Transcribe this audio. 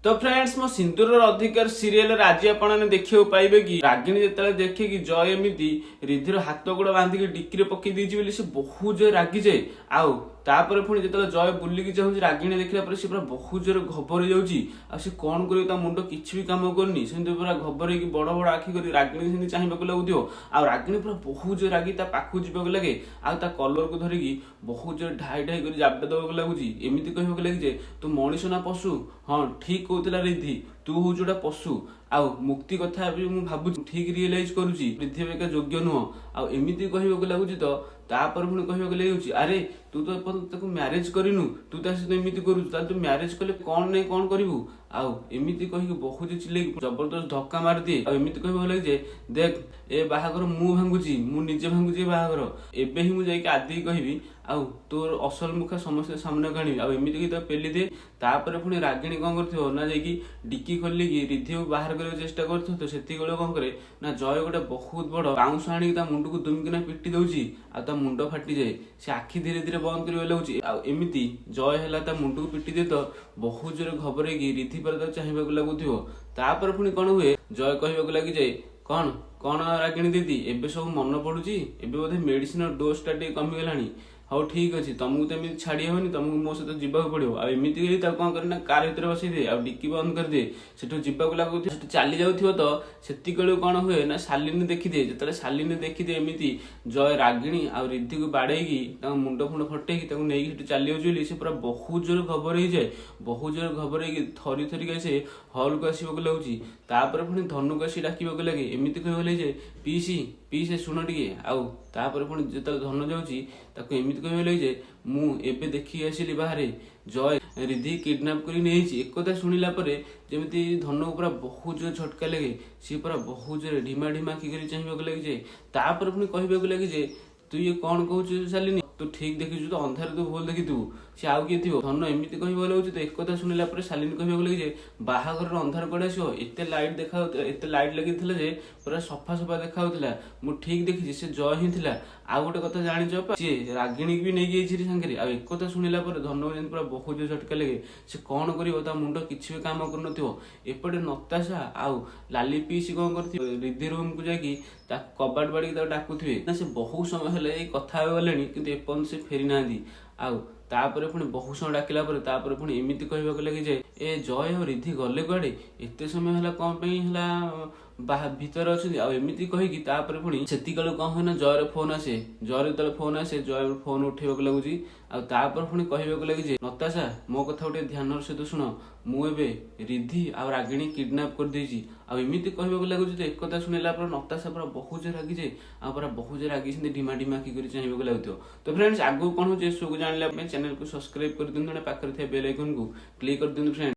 तो फ्रेंड्स मो सिंदूर अधिकार सीरियल आज आपने देखा पाइबे कि रागिणी जो देखे कि जय एमती रिधिर हाथ गोड़ बांधिक डिक्की पकई देती से बहुत जोर रागी जाए आउ तापर पुणी जो जय बुलिकी चाहूँ रागिणी देखला पर पूरा बहुत जोर घबर जाऊँगी कौन कर मुंड किसी भी कम करनी सेमती पूरा घबर बड़ बड़ आखि कर रागिणी सेमती चाहिए लगुव आ रागिणी पूरा बहुत जोर रागी पाखु जावाक लगे आ कलर को धरिकी बहुत जोर ढाई ढाई कर जाबड़ा देवाक लगुच एमती कहवाक लगे तू मनीष ना पशु हाँ ठीक कहला रिद्धि तू हूँ जोटा पशु आउ मुक्ति कथा भी मुझे भावुँ ठीक रियलाइज करुच्ची रिद्धि बेका योग्य नुह आमती कहवाक लगुच तो तापर पुणी कहवाक लगे अरे तू तो एपर्यंत म्यारेज करनु तू ता सहित एमती करू तू म्यारेज कले कौन नहीं कौन करू आउ एमती कहीकि बहुत चिल्ले जबरदस्त धक्का मार दिए आमती कहवाक लगे देख ए बाहागर मु भांगुची मु निजे भांगुची बाहागर एबे ही मुझे आदि कहबी आउ तोर असल मुखा समस्त सामने आनी आमती तो पेली दे तापर पुणी रागिणी कौन कर ना जाकि डिक्की खोलिकी रिद्धि बाहर करने चेष्टा कर तो से कौन करे ना जय गोटे बहुत बड़ बाउंश आनी मुंड को दुमकिना पिटी दौची आ मुंड फाटी जाए से आखि धीरे धीरे बंद कर लगे आमती जय है मुंड को पिटी दे तो बहुत जोर घबर रिद्धि पर चाहिए लगुव तापर पुणी कौन हुए जय कहवाक लगी जाए कौन कौन रागिणी दीदी एबे सब मन पड़ुची एबे बोधे मेडिसिन डोज टा कमिगलानी हाँ ठीक अच्छे तुमको तो एमती छाड़ी हेनी तुमको मो सहित जावाक पड़ो आमती कौन करना कार भर बसई दे आ डिक्की बंद कर दे सेठू जावाक लगुव चली जाऊ तो से कौन हुए ना शालिनी देखीदे जो शालिनी देखीदे एमती जय रागिणी आ रिद्धि को बाड़ेगी मुंड फुंड फटेकी नहीं चली जाऊँ से पूरा बहुत जोर घबर हो जाए बहुत जोर घबर थरी थरिका से हल को आसवाक लगुच तापर पुणी धनु को आसी डाकवाक लगे एमती कहवाक लगे पीसी पीसे शुण टे आउ तापर पुणी जो धन जाऊँगी एमती कहवाक लगे मु एबे देखी आसिली बाहर जय रिद्धि किडनाप कर एक कथा शुणिला जमी धन पूरा बहुत जोर झटका लगे सी पूरा बहुत जोर ढिमा ढिमा आखि कर चाहिए लगे तापर पुणी कहवाक लगे तू ये कौन कहू शालिनी तू ठीक देखी तो अंधार तू भूल देखी तू सी आउ किए थी धन एमती कहवा लगे तो एक कथा शुणिला शालिनी कहवाक लगे बाहागर अंधार कड़े आसो एत लाइट देखा एत लाइट लगी जे पूरा सफा सफा देखा मु ठीक देखी से जय ही थिला आ गोटे कथा जानी सी रागिणी भी नहीं गई सांगे आ एक कथा शुणिला धन पूरा बहुत जोर झटका लगे से कौन कर मुंड किसी भी कम कर एपटे नताशा आउ लाली पीसी कौन कर रिद्धि रूम को जाकि कबाट बाड़ी डाकुवे ना से बहुत समय है कथा गले कि एपर्यंत से फेरी ना आउ तापर पुणी बहुत समय डाकिला तापर पुणी एमती कहवाक लगे जे ए जय और रिद्धि गले कुआडे एते समय है कौन भितर अच्छा आमती कहीकि तापर पुणी से कौन हुए ना जयर फोन आसे जयर जो फोन आसे जय फोन उठेवाक लगुच आपर पुणी कहवाक लगे नताशा मो कथा गोटे ध्यान सहित शुण मुझे रिद्धि आ रागिणी किडनाप कर देछि आमती कहवाक लगुच एक कथा शुणिला नताशा पूरा बहुत जोर रागी जाए आ पूरा बहुत जोर रागी से ढिमा ढिमा आखि कर चाहिए लगुव तो फ्रेंड्स आगू कौन हो जानने चैनल को सब्सक्राइब कर दिखाते पाखे बेल आइकन को क्लिक कर दिखाते फ्रेंड्स।